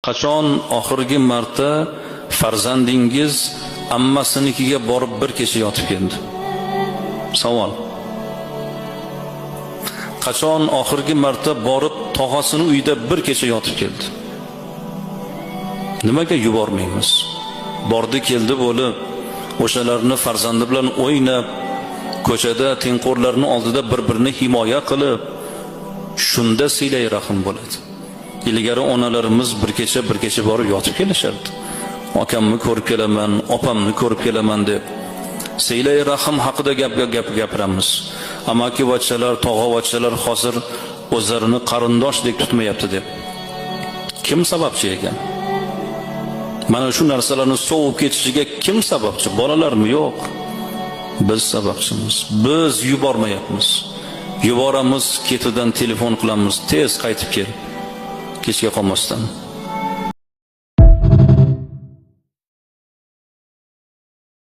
Qachon oxirgi marta farzandingiz ammasinikiga borib bir kecha yotib keldi? Savol. Qachon oxirgi marta borib tog'asini uyda bir kecha yotib keldi? Nimaga yubormaymiz? Bordi keldi bo'lib, o'shalarni farzandi bilan o'ynab, ko'chada tengqurlarning oldida bir-birini himoya qilib, shunda silay rahim bo'ladi. Ilgari onalarimiz bir kecha borib yotib kelishardi. Akamni ko'rib kelaman, opamni ko'rib kelaman deb. Silay rahim haqida gapiramiz. Amaki vachchalar, tog'a-vachchalar hozir o'zlarini qarindoshdek tutmayapti deb. Kim sababchi ekan? Mana shu narsalarni sovib ketishiga kim sababchi? Bolalarmi? Yo'q. Biz sababchimiz. Biz yubormayapmiz. Yuboramiz, ketidan telefon qilamiz, tez qaytib kel. Kechga qolmasdan.